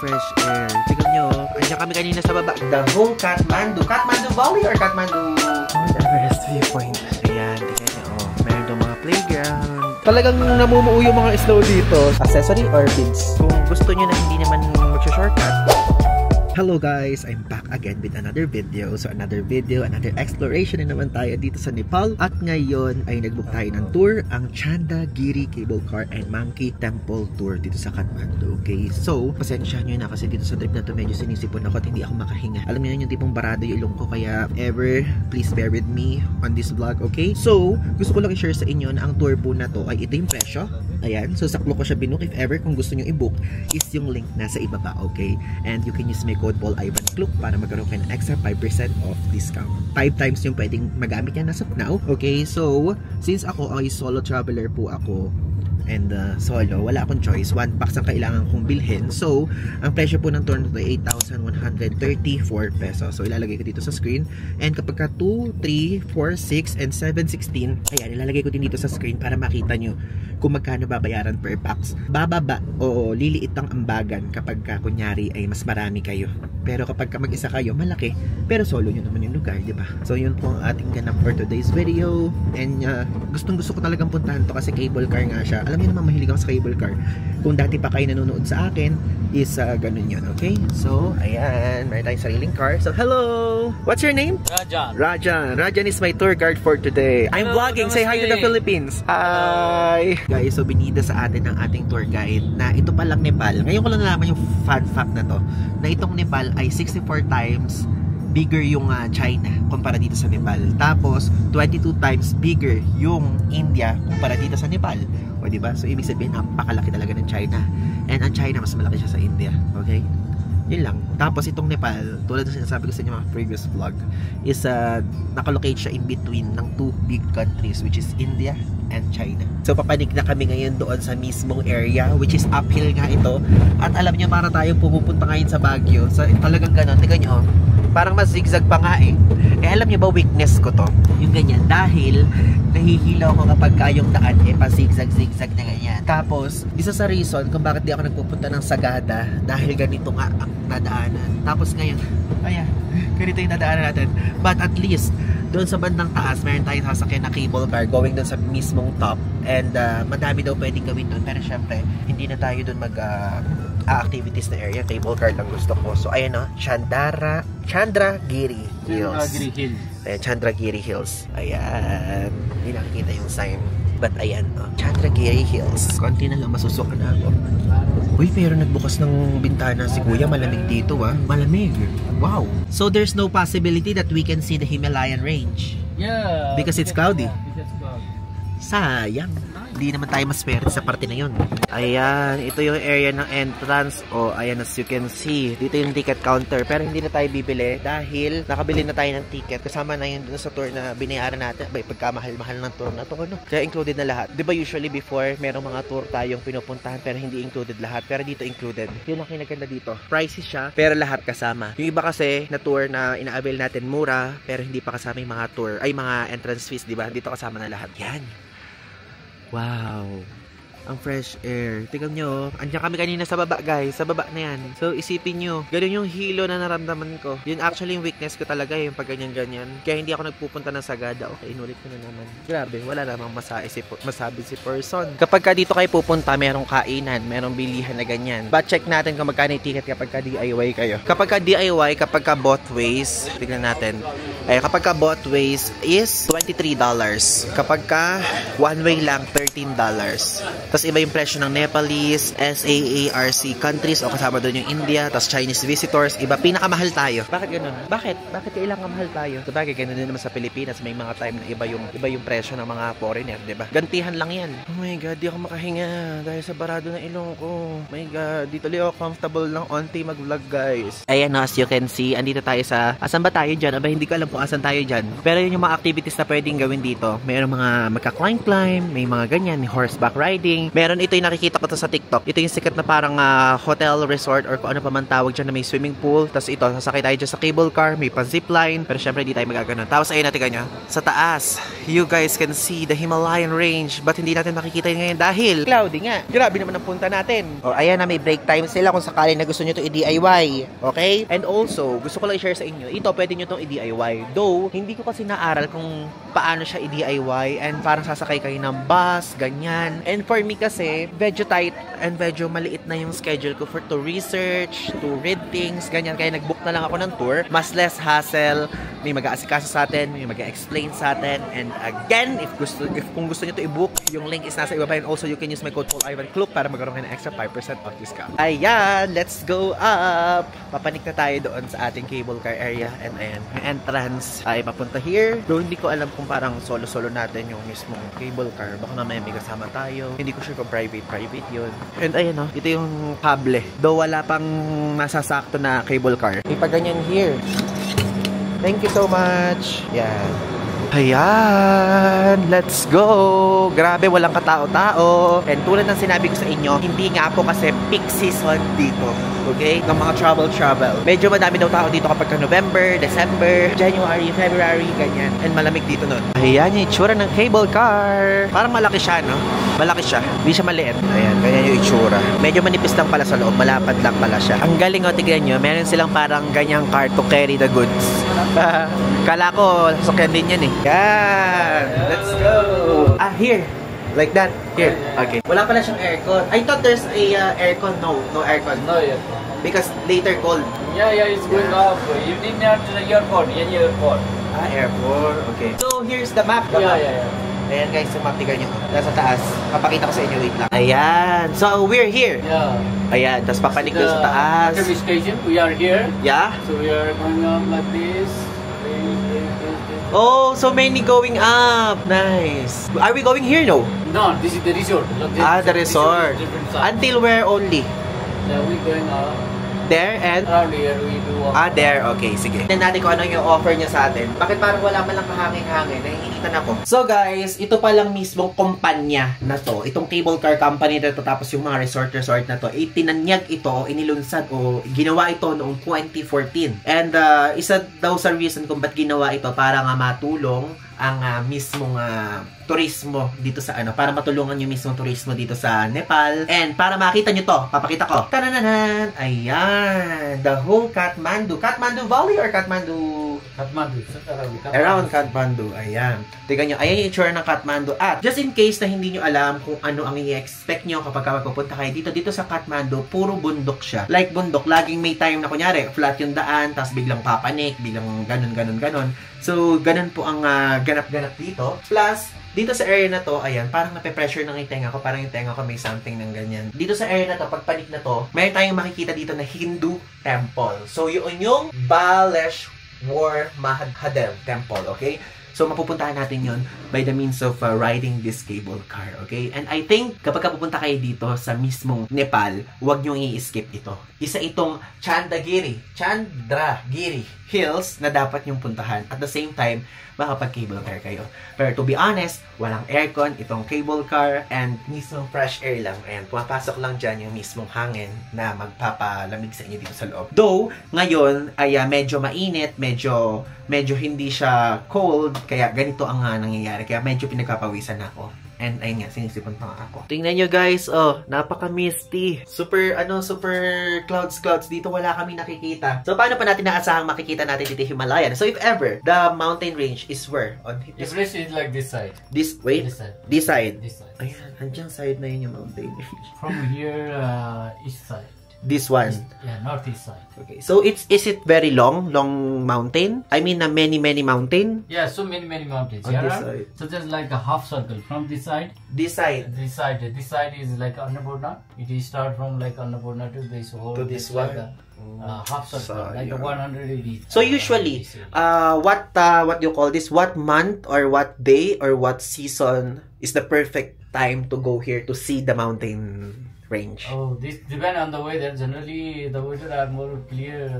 fresh air. Tignan nyo, andyan kami kanina sa baba. The whole Kathmandu. Kathmandu Valley or Kathmandu? Mount Everest viewpoint. Ayan, tignan nyo. Meron itong mga playground. Talagang namumuo yung mga snow dito. Accessory or bids? Kung gusto nyo na hindi naman mag-shortcut. Hello guys! I'm back again with another video. So another exploration na naman tayo dito sa Nepal. At ngayon ay nag-book tayo ng tour, ang Chandagiri Cable Car and Monkey Temple Tour dito sa Kathmandu. Okay, so pasensyahan nyo na kasi dito sa trip na to medyo sinisipon ako at hindi ako makahinga. Alam niyo yung tipong barado yung ilong ko, kaya ever, please bear with me on this vlog, okay? So, gusto ko lang i-share sa inyo na ang tour po na to ay ito yung presyo. Ayan, so saklo ko siya binook. If ever kung gusto nyo i-book, is yung link nasa ibaba, okay? And you can use my code PaulIvanClub para magkaroon kayo ng extra 5% off discount. 5 times yung pwedeng magamit yan as of now. Okay, so since ako ay solo traveler po ako and solo, wala akong choice. 1 packs ang kailangan kong bilhin. So, ang presyo po ng tour nito ay 8,134 pesos. So, ilalagay ko dito sa screen. And kapag ka 2, 3, 4, 6, and 7, 16, ayan, ilalagay ko din dito sa screen para makita nyo kung magkano babayaran per packs. Bababa o liliit ang ambagan kapag ka, kunyari, ay mas marami kayo. Pero kapag ka mag-isa kayo, malaki. Pero solo nyo naman yung lugar, di ba? So, yun po ang ating ganap for today's video. And gustong-gusto ko talagang puntahan to kasi cable car nga siya. Alam niyo naman, mahilig ako sa cable car. Kung dati pa kayo nanonood sa akin, is ganun yun, okay? So, ayan, may tayong sariling car. So, hello! What's your name? Rajan. Rajan is my tour guide for today. I'm vlogging. Say hi to the Philippines. Hi! Guys, so binida sa atin ng ating tour guide na ito palang Nepal. Ngayon ko lang nalaman yung fun fact na to, na itong Nepal ay 64 times bigger yung China kumpara dito sa Nepal. Tapos 22 times bigger yung India kumpara dito sa Nepal. O diba? So ibig sabihin napakalaki talaga ng China. And ang China mas malaki siya sa India. Okay? Yun lang. Tapos itong Nepal, tulad ng sinasabi ko sa inyo mga previous vlog, is nakalocate siya in between ng 2 big countries, which is India and China. So papanig na kami ngayon doon sa mismong area, which is uphill nga ito. At alam niyo, para tayong pupunta ngayon sa Baguio. So talagang ganon. Tingnan niyo, parang mas zigzag pa nga eh. Alam niyo ba weakness ko to? Yung ganyan. Dahil nahihilaw ko kapag kayong daan eh pa zigzag na ganyan. Tapos, isa sa reason kung bakit di ako nagpupunta ng Sagada, dahil ganito nga ang nadaanan. Tapos ngayon, ayan, ganito yung nadaanan natin. But at least, doon sa bandang taas, meron tayong sasakyan na cable car going doon sa mismong top. And madami daw pwedeng gawin doon. Pero syempre, hindi na tayo doon activities na area. Cable car lang gusto ko. So ayan o, Chandagiri Hills. Ayan, Chandagiri Hills. Ayan, hindi nakikita yung sign. But ayan o, Chandagiri Hills. Konti na lang masusuka na ako. Uy, pero nagbukas ng bintana si Kuya. Malamig dito malamig. Wow. So there's no possibility that we can see the Himalayan range? Yeah. Because it's cloudy. Because it's cloudy. Sayang. Hindi naman tayo maswerte sa parte na yun. Ayan, ito yung area ng entrance. O, ayan, as you can see, dito yung ticket counter. Pero hindi na tayo bibili dahil nakabili na tayo ng ticket. Kasama na yun dun sa tour na binayaran natin. Abay, pagkamahal-mahal ng tour na to, ano? Kaya included na lahat. Diba usually before, merong mga tour tayong pinupuntahan pero hindi included lahat. Pero dito included. Yun ang kinaganda dito. Pricey siya, pero lahat kasama. Yung iba kasi na tour na ina-avail natin mura, pero hindi pa kasama yung mga tour, ay mga entrance fees, diba? Dito kasama na lahat. Yan. Wow, ang fresh air. Tingnan nyo, andyan kami kanina sa baba guys, sa baba na yan. So isipin nyo, ganun yung hilo na naramdaman ko. Yun actually yung weakness ko talaga, yung pag ganyan-ganyan. Kaya hindi ako nagpupunta ng Sagada. Okay, inulit ko na naman. Grabe, wala namang masabi si person. Kapag ka dito kayo pupunta, merong kainan, merong bilihan na ganyan. But check natin kung magkano yung ticket kapag ka DIY kayo. Kapag ka DIY, kapag ka both ways, tignan natin. Ay, kapag ka both ways is $23. Kapag ka one way lang, $13. Tapos iba yung presyo ng Nepalese, SAARC countries o kasama doon yung India, tapos Chinese visitors, iba. Pinakamahal tayo. Bakit ganun? Bakit kailangan mahal tayo? So bagay, ganun din naman sa Pilipinas. May mga time na iba yung presyo ng mga foreigner, diba? Gantihan lang yan. Oh my God, di ako makahinga dahil sa barado ng ilong ko. Oh my God, dito lang ako comfortable lang onti mag-vlog guys. Ayan, as you can see, andito tayo sa, asan ba tayo dyan? Aba, hindi ko alam kung asan tayo dyan. Pero yun yung mga activities na pwedeng gawin dito. Mayroong mga magka-climb, may mga ganyan, may horseback riding, Meron ito yung nakikita ko to sa TikTok. Ito yung sikat na parang hotel resort or kung ano pa man tawag dyan na may swimming pool. Tapos ito, sasakay tayo dyan sa cable car, may pa zipline. Pero syempre hindi tayo magaganon. Tapos ayun natin ganyan. Sa taas, you guys can see the Himalayan range. But hindi natin makikita yun ngayon dahil cloudy nga. Grabe naman ang punta natin. O ayan na, may break time sila kung sakali na gusto nyo to i-DIY. Okay? And also, gusto ko lang i-share sa inyo. Ito, pwede nyo tong i-DIY. Though, hindi ko kasi naaral kung paano siya i-DIY. And parang sasakay kayo ng bus, ganyan. And for me kasi, medyo tight and medyo maliit na yung schedule ko to research, to read things, ganyan. Kaya nag-book na lang ako ng tour. Mas less hassle. May mag-aasikaso sa atin, may mag-explain sa atin. And again, kung gusto nyo to i-book, yung link is nasa ibaba. And also, you can use my code PaulIvanClub para magkaroon kayo ng extra 5% off discount. Ayan, let's go up! Papanik na tayo doon sa ating cable car area. And ayan, may entrance ay papunta here. Though hindi ko alam kung parang solo-solo natin yung mismong cable car. Baka mamaya may kasama tayo. Hindi ko sure kung private yun. And ayan o, ito yung kable. Though wala pang masasakto na cable car. May pa ganyan here. Thank you so much. Yan. Ayan, let's go! Grabe, walang katao-tao. And tulad ng sinabi ko sa inyo, hindi nga po kasi peak season dito. Okay? Ng mga travel. Medyo madami daw tao dito kapag November, December, January, February, ganyan. And malamig dito nun. Ayan yung itsura ng cable car. Parang malaki siya, no? Malaki siya. Hindi siya maliit. Ayan, ganyan yung itsura. Medyo manipis lang pala sa loob. Malapad lang pala siya. Ang galing, o, tignan nyo. Meron silang parang ganyang car to carry the goods. Kala ko, sasakyan din yan eh. Yan! Let's go! Here. Like that. Here. Okay. Wala pala siyang aircon. I thought there's a aircon. No aircon. No aircon. Because later cold. Yeah, it's going up. Evening near to the airport. Any airport. Airport. Okay. So, here's the map. Yeah. Ayan guys, yung map, tignan nyo. Nasa taas. Papakita ko sa inyo. Wait lang. Ayan. So, we're here. Yeah. Ayan. Tapos papanik doon sa taas. Service station. We are here. Yeah? So, we are going up like this. Oh, so many going up. Nice. Are we going here? No? No, this is the resort. Look, The resort. Until where only? Yeah, we going up. There and? Around here we do. There. Okay, sige. Tignan natin kung ano yung offer niya sa atin. Bakit parang wala man lang kahangin-hangin? Nahihinitan ako. So guys, ito pa lang mismong kumpanya na to. Itong cable car company na to, tapos yung mga resort na to, itinanyag ito, inilunsad o ginawa ito noong 2014. And isa daw sa reason kung ba't ginawa ito para nga matulong ang mismong turismo dito sa para matulungan yung mismong turismo dito sa Nepal. And para makita nyo to, papakita ko. Tanananan! Ayan! The whole Kathmandu. Kathmandu Valley or Kathmandu? Kathmandu. Around Kathmandu. Ayan. Tignan nyo, ayan yung itsura ng Kathmandu. At just in case na hindi nyo alam kung ano ang i-expect nyo kapag magpupunta kayo dito sa Kathmandu, puro bundok siya. Like bundok, laging may time na kunyari, flat yung daan, tapos biglang papanik, biglang ganon. So, ganun po ang ganap-ganap dito. Plus, dito sa area na to, ayan, parang nape-pressure ng tenga ko. Parang yung tenga ko may something ng ganyan. Dito sa area na to, pag panik na to, mayroon tayong makikita dito na Hindu temple. So, yun yung Baleshwar Mahadev temple, okay? So, mapupuntahan natin yun by the means of riding this cable car, okay? And I think, kapag pupunta kayo dito sa mismong Nepal, huwag nyo i-skip ito. Isa itong Chandragiri Hills na dapat nyong puntahan. At the same time, makapag-cable car kayo. Pero to be honest, walang aircon, itong cable car, and mismong fresh air lang. Ayan, pumapasok lang dyan yung mismong hangin na magpapalamig sa inyo dito sa loob. Though, ngayon, ay medyo mainit, medyo hindi siya cold, kaya ganito ang nangyayari. Kaya medyo pinagpapawisan ako. And ayun nga, sinisipon pa nga ako. Tingnan nyo guys, napaka-misty. Super clouds. Dito wala kami nakikita. So, paano pa natin naasahang makikita natin dito Himalayan? So, if ever, the mountain range is where? On this place is like this side. This side. Ayan, andyan side na yun yung mountain range. From here, east side. This one? Yeah, northeast side. Okay. So, is it very long mountain? I mean, many mountain? Yeah, so many mountains. On this side. So, just like a half circle. From this side. This side is like Annapurna. It is start from like Annapurna to this whole. To this one? Like half circle. Like a 180. So, usually, what do you call this? What month or what day or what season is the perfect time to go here to see the mountain range? Oh, this depends on the weather. Generally, the weather are more clear.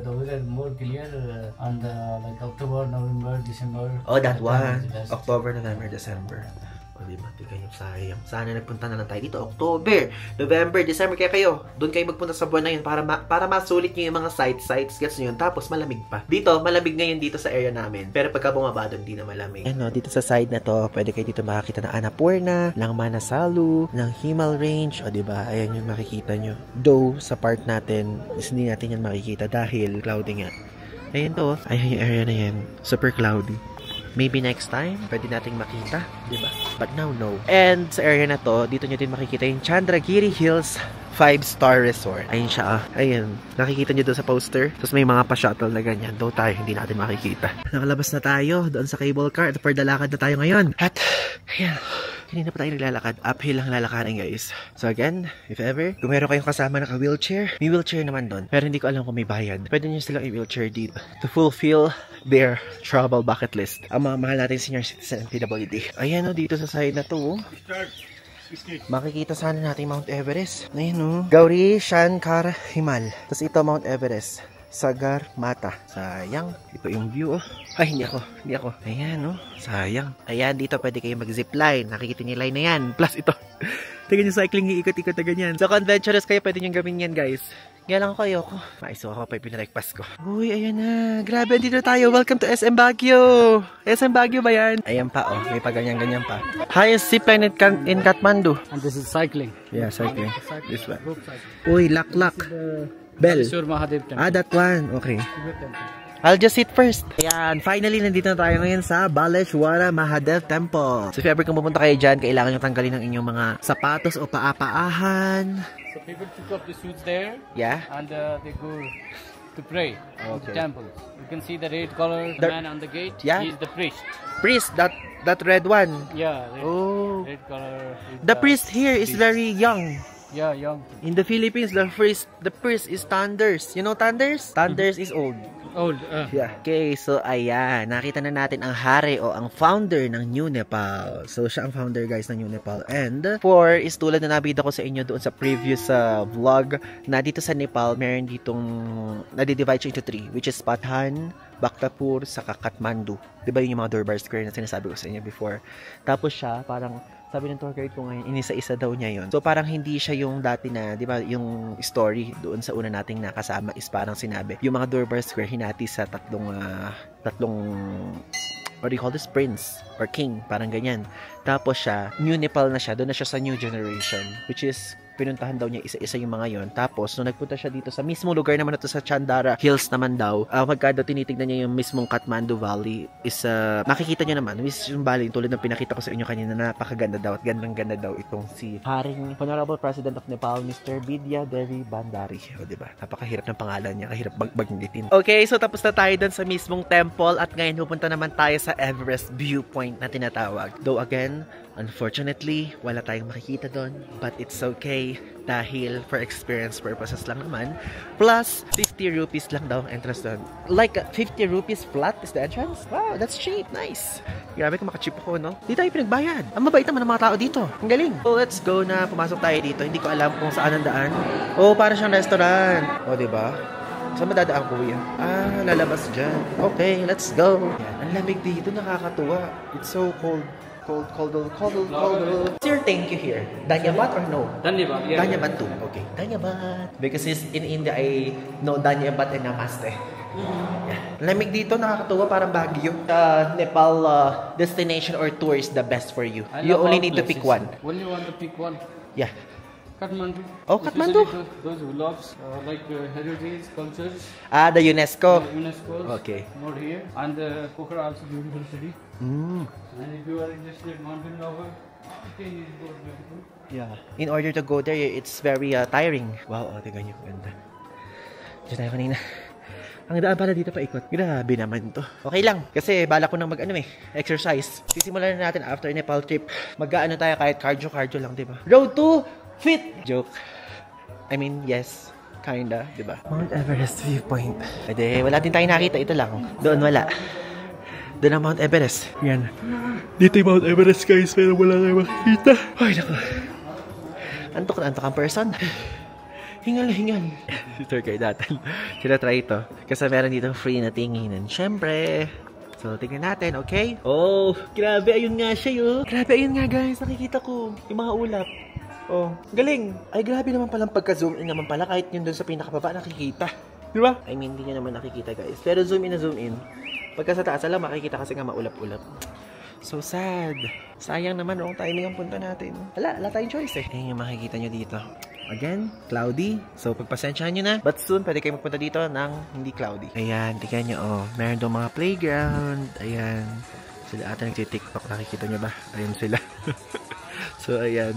On the like October, November, December. Oh, that one. October, November, December. O diba, tignan yung sayang. Sana nagpunta na lang tayo dito. October, November, December. Kaya kayo, doon kayo magpunta sa buwan na yun para masulit nyo yung mga sites. Gets nyo yun. Tapos malamig pa. Dito, malamig ngayon dito sa area namin. Pero pagka bumaba doon, di na malamig. Ano, dito sa side na to, pwede kayo dito makakita ng Annapurna, ng Manasalu, ng Himal Range. O diba, ayan yung makikita nyo. Though, sa part natin, hindi natin yan makikita dahil cloudy nga. Ayan to, ayan yung area na yan. Super cloudy. Maybe next time, pwede nating makita, di ba? But now, no. And sa area na to, dito nyo din makikita yung Chandragiri Hills 5-star Resort. Ayun siya, ah. Ayun. Nakikita nyo doon sa poster. Tapos may mga pa-shuttle na ganyan. Doon tayo, hindi natin makikita. Nakalabas na tayo doon sa cable car. At pardalakad na tayo ngayon. At, ayan. Hindi na pa tayo naglalakad. Uphill lang lalakarin, guys. So again, if ever, kung meron kayong kasama naka-wheelchair, may wheelchair naman doon. Pero hindi ko alam kung may bayad. Pwede nyo silang i-wheelchair dito to fulfill their travel bucket list. Ang mga mahal natin senior citizen PWD. Ayan o, dito sa side na to. Makikita sana natin Mount Everest. Ayan o. Gauri Shankar Himal. Tapos ito Mount Everest. Sagar Mata. Sayang. Ito yung view, oh. Ay, hindi ako. Ayan, oh. Sayang. Ayan, dito pwede kayo mag-zipline. Nakikita niyo yung line na yan. Plus ito. Tingnan yung cycling, iikot-ikot na ganyan. So, kung adventurous kayo, pwede nyo gawin yan, guys. Kaya lang ako, ayoko. Maiso ako pa yung pinarek-pass ko. Uy, ayan na. Grabe, dito tayo. Welcome to SM Baguio. SM Baguio ba yan? Ayan pa, oh. May pa ganyan-ganyan pa. Highest zipline in Kathmandu. And this is cycling. Yeah, cycling. This one. Uy, lak-lak. Bell. Ah, that one. Okay. I'll just sit first. Ayan, finally, nandito na tayo ngayon sa Baleshwara Mahadev Temple. So, if ever kung pupunta kayo dyan, kailangan nyo tanggalin ang inyong mga sapatos o paapaahan. So, people took off the suits there. Yeah. And they go to pray at the temple. You can see the red color, the man on the gate. Yeah. He is the priest. Priest, that red one. Yeah. Red color. The priest here is very young. Yeah, young. In the Philippines, the priest is Thunders. You know Thunders? Thunders is old. Old. Yeah. Okay, so ayan. Nakita na natin ang hari o ang founder ng New Nepal. So, siya ang founder, guys, ng New Nepal. And, is tulad na nabida ko sa inyo doon sa previous vlog na dito sa Nepal, meron ditong nadi-divide siya into 3, which is Pathan, Bhaktapur, saka Kathmandu. Diba yun yung mga Durbar Square na sinasabi ko sa inyo before? Tapos siya, parang sabi ng tour guide ko ngayon, inisa-isa daw niya yun. So, parang hindi siya yung dati na, di ba, yung story doon sa una nating nakasama is parang sinabi, yung mga Durbar Square hinati sa tatlong what do you call this? Prince or king, parang ganyan. Tapos siya, New Nepal na siya, doon na siya sa new generation, which is pinuntahan daw niya isa-isa yung mga yon. Tapos, nung nagpunta siya dito sa mismong lugar naman na to sa Chandara Hills naman daw, pagka daw tinitignan niya yung mismong Kathmandu Valley is, makikita niyo naman, yung valley, tulad ng pinakita ko sa inyo kanina, napakaganda daw at gandang-ganda daw itong si Haring Honorable President of Nepal, Mr. Bidya Devi Bhandari. O, diba? Napakahirap ng pangalan niya, kahirap bagnitin. Okay, so tapos na tayo dun sa mismong temple at ngayon pupunta naman tayo sa Everest viewpoint na tinatawag. Though again, unfortunately, wala tayong makikita doon, but it's okay dahil for experience purposes lang naman. Plus, 50 rupees lang daw ang entrance doon. Like, 50 rupees flat is the entrance? Wow, that's cheap. Nice. Grabe kung maka-cheap ako, no? Di tayo pinagbayad. Ang mabait naman ng mga tao dito. Ang galing. So, let's go na. Pumasok tayo dito. Hindi ko alam kung saan ang daan. Oh, para siyang restaurant. Oh, diba? Saan madadaan ko yan? Ah, lalabas dyan. Okay, let's go. Yan. Ang lamig dito. Nakakatuwa. It's so cold. Cold. What's your thank you here? Danyabat or no? Danyabat, yeah. Danyabat too. Okay. Danyabat. Because in India, I know Danyabat and Namaste. Yeah. Lamig dito, nakakatuwa, parang Baguio. Nepal destination or tour is the best for you. You only need to pick one. Only want to pick one? Yeah. Kathmandu. Oh, Kathmandu? Those who loves like heritage, cultures. Ah, the UNESCO. UNESCO. Okay. More here. And Pokhara also beautiful city. And if you are interested in mountain lover, okay, it's beautiful. Yeah. In order to go there, it's very tiring. Wow, tingnan nyo. Ganda. Diyan tayo kanina. Ang daan pala dito paikot. Grabe naman to. Okay lang. Kasi bala ko nang exercise. Sisimulan na natin after Nepal trip. Mag-ano tayo kahit cardio lang, diba? Road to Fit! Joke. I mean, yes. Kinda, diba? Mount Everest viewpoint. Pwede, wala din tayo nakita. Ito lang. Doon wala. Doon ang Mount Everest. Yan. Dito yung Mount Everest, guys. Pero wala tayo makikita. Ay, naku. Antok na antok ang person. Hingal. Tour guide natin. Sila try ito. Kasi meron dito free na tinginan. Siyempre, So, tingnan natin, okay? Oh, grabe, ayun nga siya, yun. Grabe, ayun nga, guys. Nakikita ko yung mga ulap. Oh, galing. Ay, grabe naman palang pagka-zoom in naman pala. Kahit yun doon sa pinakababa, nakikita. Di ba? I mean, hindi nyo naman nakikita, guys. Pero zoom in na zoom in. Pagka sa taas, alam, makikita kasi nga maulap-ulap. So sad. Sayang naman, wrong timing ang punta natin. Wala tayong choice eh. Ayun yung makikita nyo dito. Again, cloudy. So, pagpasensyahan nyo na. But soon, pwede kayo magpunta dito ng hindi cloudy. Ayan, tingnan nyo, oh. Meron doon mga playground. Ayan. Sila ata nagtitiktok. Nakikita nyo ba? Ayan sila. So, ayan,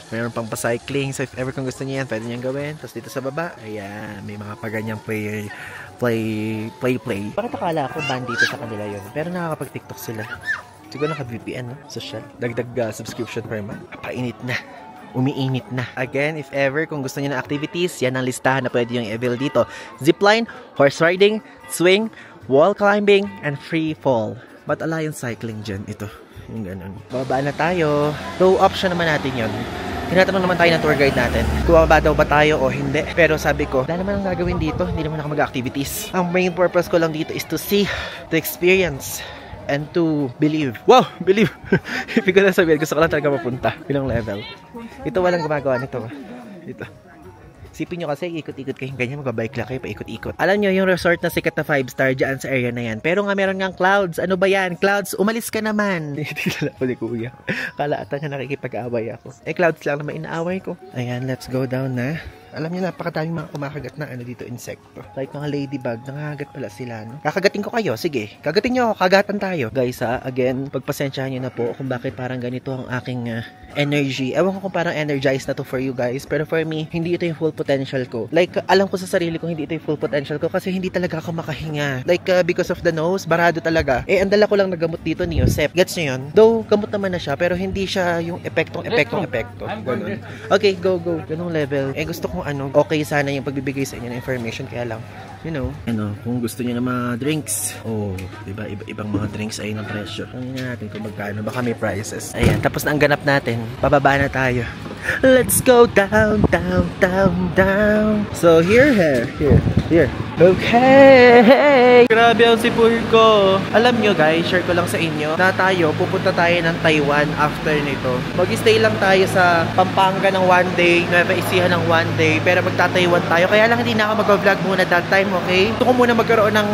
mayroon pang pa-cycling. So, if ever kung gusto niyo yan, pwede niyang gawin. Tapos dito sa baba, ayan, may mga paganyang play. Bakit akala ko band dito sa kanila yun? Pero nakakapag-tiktok sila. Siguro naka-VPN, no? Social. Dagdag subscription per month. Painit na. Umiinit na. Again, if ever, kung gusto niyo ng activities, yan ang listahan na pwede yung i-avail dito. Zipline, horse riding, swing, wall climbing, and free fall. But alliance cycling dyan, ito. Yung ganun. Bababa na tayo. So, option naman natin yun. Tinatanong naman tayo ng tour guide natin kung bababa daw ba tayo o hindi. Pero sabi ko, wala naman ang gagawin dito. Hindi naman ako mag-activities. Ang main purpose ko lang dito is to see, to experience, and to believe. Wow! Believe! Hindi ko na sabihin. Gusto ko lang talaga mapunta. Bilang level. Ito walang gumagawa nito. Ito. Sipin nyo kasi, ikot-ikot kayong ganyan, magbabike lang kayo, paikot-ikot. Alam nyo, yung resort na sikat na 5-star dyan sa area na yan. Pero nga meron nga clouds. Ano ba yan? Clouds, umalis ka naman. Hindi na po ni Kuya. Kala ata nga nakikipag-away ako. Eh, clouds lang naman inaaway ko. Ayan, let's go down na. Alam niyo, napakadaming mga kumakagat na dito, insekto. Like mga ladybug, nangagat pala sila, no? Kakagatin ko kayo, sige. Kagatin nyo ako, kagatan tayo. Guys, again, pagpasensyahan nyo na po kung bakit parang ganito ang aking energy. Ewan ko kung parang energized na to for you guys. Pero for me, hindi ito yung full potential ko. Like, alam ko sa sarili ko, hindi ito yung full potential ko kasi hindi talaga ako makahinga. Like, because of the nose, barado talaga. Eh, ang dala ko lang na gamot dito, Neosep. Gets nyo yun? Though, gamot naman na siya, pero hindi siya yung epekto. Ganun. Okay, go. Ganong level. Eh, gusto kong okay sana yung pagbibigay sa inyo ng information, kaya lang, you know, kung gusto niyo ng mga drinks, diba, ibang mga drinks ay ng presyo. Tingnan natin kung magkano, baka may prices. Ayan, tapos na ang ganap natin, bababa na tayo. Let's go down. So, here. Okay! Grabe ang sipur ko. Alam nyo guys, share ko lang sa inyo na tayo, pupunta tayo ng Taiwan after nito. Mag-stay lang tayo sa Pampanga ng 1 day, Nueva Ecija ng 1 day, pero magta-Taiwan tayo. Kaya lang hindi na ako mag-vlog muna that time, okay? Gusto ko muna magkaroon ng,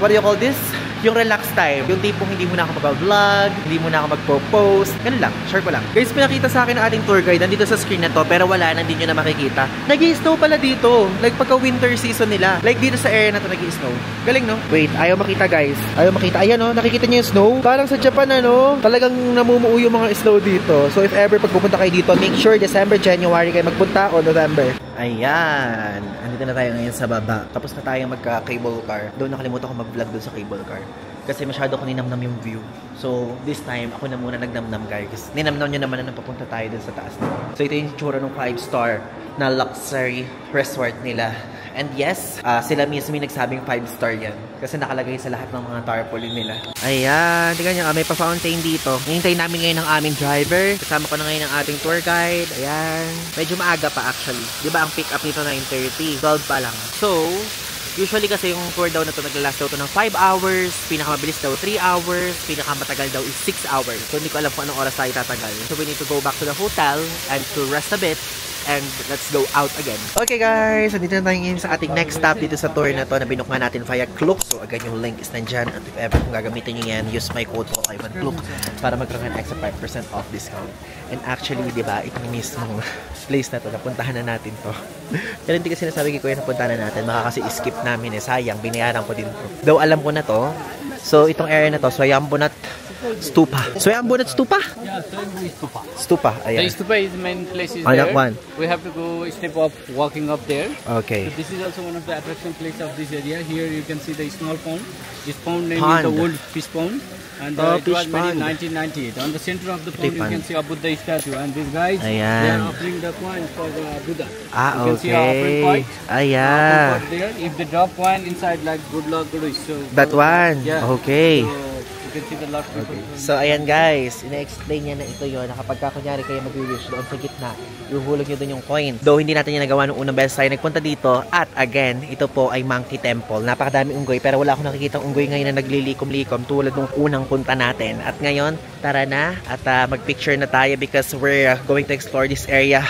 what do you call this? Yung relax time. Yung tipong hindi mo na ako mag-vlog, hindi mo na ako mag-post. Ganun lang, share ko lang. Guys, pinakita sa akin ang ating tour guide nandito sa screen na to, pero wala na, hindi nyo na makikita. Nag-i-snow pala dito. Like pagka winter season nila. Like dito sa area na to nag-i-snow. Galing, no? Wait, ayaw makita guys. Ayaw makita. Ayan, no? Nakikita nyo yung snow? Parang sa Japan, talagang namumuo yung mga snow dito. So if ever pag pupunta kayo dito, make sure December, January kayo magpunta o November. Ayan. Andito na tayo ngayon sa baba. Tapos na tayo magka-cable car. Doon nakalimutan ko mag-vlog doon sa cable car. Kasi masyado ko ninamnam yung view. So, this time, ako na muna nagnamnam guys. Ninamnam nyo naman na papunta tayo dun sa taas. So, ito yung tsura ng 5-star na luxury resort nila. And yes, sila mismo yung nagsabing 5-star yan. Kasi nakalagay sa lahat ng mga tarpaulin nila. Ayan, tingnan nyo, may pa-fountain dito. Hintay namin ngayon ang aming driver. Kasama ko na ngayon ang ating tour guide. Ayan. Medyo maaga pa actually. Diba ang pick up nito 9:30? 12 pa lang. So, usually kasi yung tour daw na to naglalast daw to ng 5 hours, pinakamabilis daw 3 hours, pinakamatagal daw is 6 hours. So hindi ko alam kung anong oras tayo tatagal. So we need to go back to the hotel and to rest a bit and let's go out again. Okay guys, so dito na tayo ngayon sa ating next stop dito sa tour na to na binukman natin via Klook. So again, yung link is nandyan at if ever kung gagamitin nyo yan, use my code ko Ivan Klook para magkaroon ng extra 5% off discount. And actually, diba, itong mismong place na to, napuntahan na natin to. Pero hindi kasi nasabi ko yung napuntahan na natin, baka kasi skip namin sayang, binayaran ko din to. Though alam ko na to, so itong area na to, Soyambunat Stupa. Soyambunat Stupa? Yeah, Soyambunat Stupa. Stupa, ayan. The stupa is the main place is there. That one. We have to go a step up, walking up there. Okay. So this is also one of the attraction place of this area. Here you can see the small pond. This pond name is the Old Fish Pond. And it was made in 1998. On the center of the pond, you can see a Buddha statue. And these guys, they are offering the coin for the Buddha. You can see our offering point. There. If they drop coin inside, like good luck, good wish. So that one? Yeah. Okay. So, you can see the lot of people. Okay. So, ayan guys, ina-explain niya na ito yun, na kapag kunyari kayo mag-wish doon sa gitna, ihuhulog nyo doon yung coin. Though, hindi natin yung nagawa nung unang beses tayo nagpunta dito. At again, ito po ay Monkey Temple. Napakadami unggoy, pero wala akong nakikita unggoy ngayon na naglilikom-likom tulad nung unang punta natin. At ngayon, tara na at mag-picture na tayo because we're going to explore this area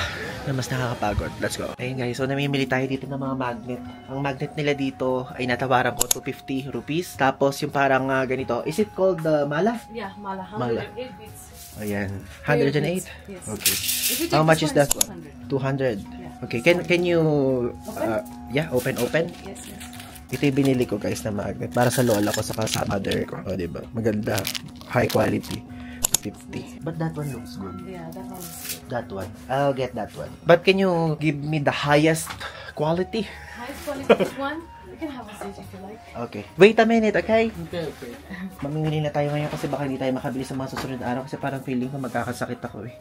na mas nakakapagod. Let's go. Ayun guys, so namimili tayo dito ng mga magnet. Ang magnet nila dito ay natawaran ko 250 rupees. Tapos yung parang ganito. Is it called mala? Yeah, mala. 108 beads. Ayan. 108? Yes. Okay. How much is that? 200. 200. Yeah. Okay. Can you yeah, open? Yes, yes. Ito yung binili ko guys na magnet para sa lola ko saka sa mother ko. O, diba? Maganda. High quality. 50. But that one looks good. Yeah, that one is good. That one. I'll get that one. But can you give me the highest quality? Highest quality one? You can have a seat if you like. Okay. Wait a minute, okay? Okay, okay. Mamimili na tayo ngayon kasi baka hindi tayo makabili sa mga susunod na araw kasi parang feeling ko magkakasakit ako eh.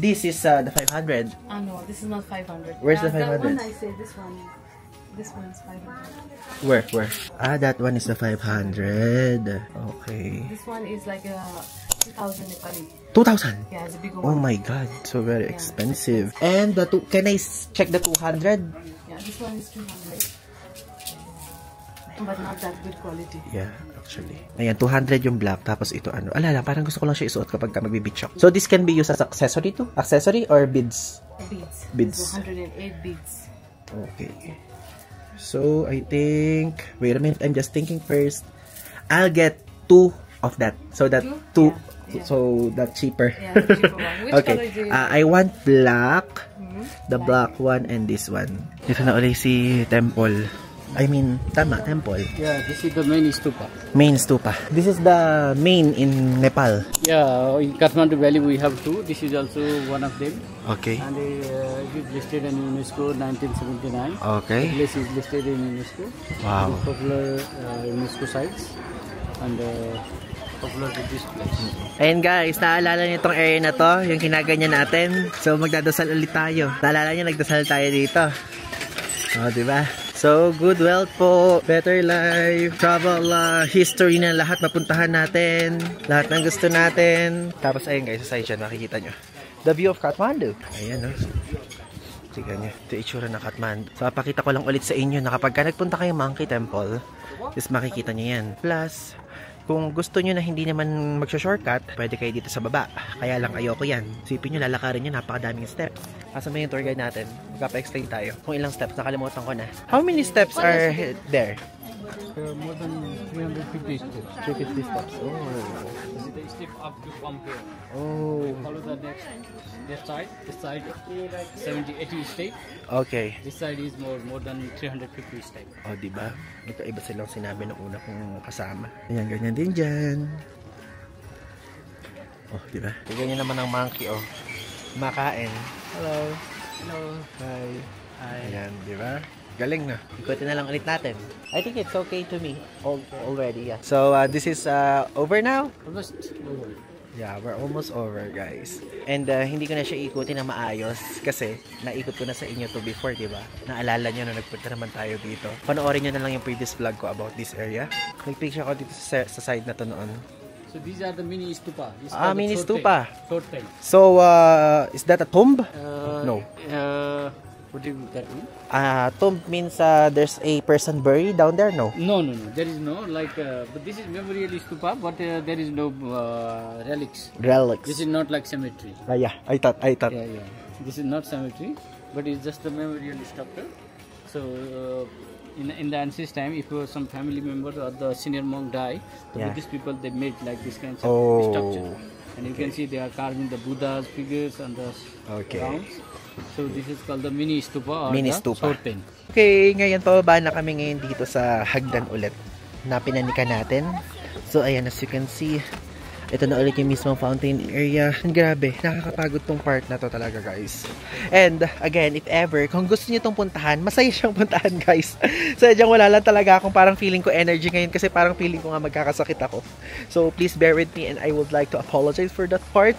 This is the 500. No, this is not 500. Where's the 500? That one I say, this one. This one is 500. Where? That one is the 500. Okay. This one is like a 2,000 Nepali. 2,000? Yeah, it's a bigger Oh one. my god, so very expensive. And the can I check the 200? Yeah, this one is 200. But not that good quality. Yeah, actually. Ayan, 200 yung black. Tapos ito ano. Alala, parang gusto ko lang siya isuot kapag ka magbe-beach shop. So this can be used as accessory too? Accessory or beads? Beads. Beads. So 108 beads. Okay. So, I think... Wait a minute, I'm just thinking first. I'll get 2 of that. So that 2... Yeah. So that cheaper. Yeah, the cheaper one. Which okay. color do you I want black. The black one and this one. Dito na ulit si Temple. I mean, tama, Temple. Yeah, this is the main stupa. Main stupa. This is the main in Nepal. Yeah, in Kathmandu Valley we have 2. This is also one of them. Okay. And it is listed in UNESCO 1979. Okay. The place is listed in UNESCO. Wow. It is popular UNESCO sites and popular Buddhist place. Ayun guys, naalala niyo itong area na to, yung kinaganyan natin. So magdadasal ulit tayo. Naalala niyo, nagdasal tayo dito. O, diba? So, good wealth po, better life, travel, history na lahat mapuntahan natin, lahat ng gusto natin. Tapos ayun guys, sa side dyan, makikita nyo. The view of Kathmandu. Ayan o. Tignan nyo, ito itsura ng Kathmandu. So, papakita ko lang ulit sa inyo na kapag nagpunta kayo Monkey Temple, is makikita nyo yan. Plus, kung gusto nyo na hindi naman magsha-shortcut, pwede kayo dito sa baba. Kaya lang ayoko yan. Sipin nyo, lalakarin nyo, napakadaming steps. Kasama yung tour guide natin. Magpapa-explain tayo. Kung ilang steps, nakalimutan ko na. How many steps are there? More than 350 steps. 350 steps. Oh. This is the step up to come here. Oh. Follow the next side. This side 70-80 step. Okay. This side is more than 350 step. O, diba? Iba silang sinabi ng una kong kasama. Ayan, ganyan din dyan. Oh, diba? Ganyan naman ang monkey, oh. Makain. Hello. Hello. Hi. Hi. Ayan, diba? Galing na. Ikutin na lang ulit natin. I think it's okay to me already, yeah. So, this is over now? Almost over. Yeah, we're almost over, guys. And hindi ko na siya ikutin na maayos kasi naikot ko na sa inyo to before, di ba? Naalala nyo na nagpunta naman tayo dito. Panoorin nyo na lang yung previous vlog ko about this area. Nag-picture ko dito sa side na to noon. So these are the mini stupa. Mini stupa. Totem. So, is that a tomb? No. What do you that mean? Tomb means there's a person buried down there? No. No. There is no like. But this is memorial stupa, but there is no relics. Relics. This is not like cemetery. Yeah, I thought. Yeah. This is not cemetery, but it's just a memorial structure. So in the ancient time, if some family member or the senior monk die, the Buddhist people they made like this kind of structure, and you can see they are carving the Buddha's figures on the grounds. So this is called the mini stupa or mini the stupa. Sorten. Okay, ngayon pababa na kami ngayon dito sa hagdan ulit na pinanikan natin. So ayan, as you can see, ito na ulit yung mismong fountain area. Grabe, nakakapagod tong part na to talaga, guys. And again, if ever, kung gusto niyo tong puntahan, masaya siyang puntahan, guys. Sadyang wala lang talaga akong parang feeling ko energy ngayon kasi parang feeling ko nga magkakasakit ako. So please bear with me and I would like to apologize for that part.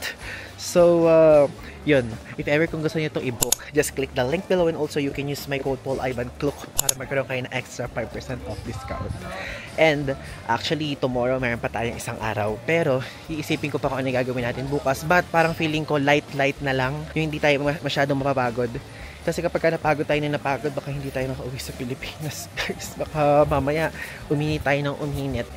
So, yun. If ever kung gusto niyo itong i-book, just click the link below and also you can use my code Paul Ivan Kluk para magkaroon kayo ng extra 5% off discount. And actually, tomorrow meron pa tayong isang araw. Pero, iisipin ko pa kung ano gagawin natin bukas. But parang feeling ko light na lang. Yung hindi tayo masyadong mapapagod. Kasi kapag napagod tayo na napagod, baka hindi tayo nakauwi sa Pilipinas, guys. Baka mamaya uminit tayo ng uminit.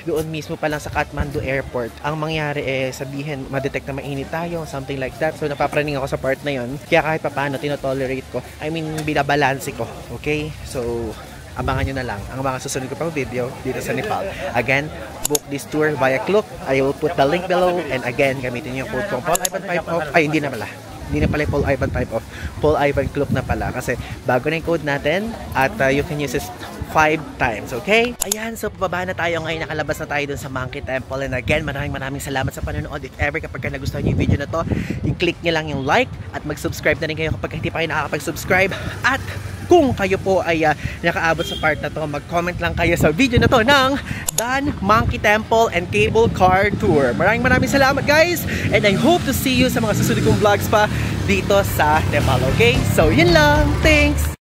Doon mismo pa lang sa Kathmandu Airport, ang mangyari sabihin, madetect na mainit tayo, something like that. So, napapraning ako sa part na yon. Kaya kahit paano, tinotolerate ko. I mean, binabalanse ko. Okay? So, abangan nyo na lang ang mga susunod ko pang video dito sa Nepal. Again, book this tour via Klook. I will put the link below. And again, gamitin nyo yung code kong Paul Ivan 5 off. Ay, hindi na pala. Hindi na pala Paul Ivan 5 off. Paul Ivan Klook na pala. Kasi bago na yung code natin. At you can use this 5 times. Okay? Ayan. So, pababa na tayo ngayon. Nakalabas na tayo dun sa Monkey Temple. And again, maraming salamat sa panonood. If ever kapag nagustuhan nyo yung video na to, i-click nyo lang yung like. At mag-subscribe na rin kayo kapag hindi pa kayo nakakapag-subscribe. At kung kayo po ay nakaabot sa part na to, mag-comment lang kayo sa video na to ng Dan Monkey Temple and Cable Car Tour. Maraming salamat, guys, and I hope to see you sa mga susunod kong vlogs pa dito sa Nepal, okay? So, yun lang. Thanks!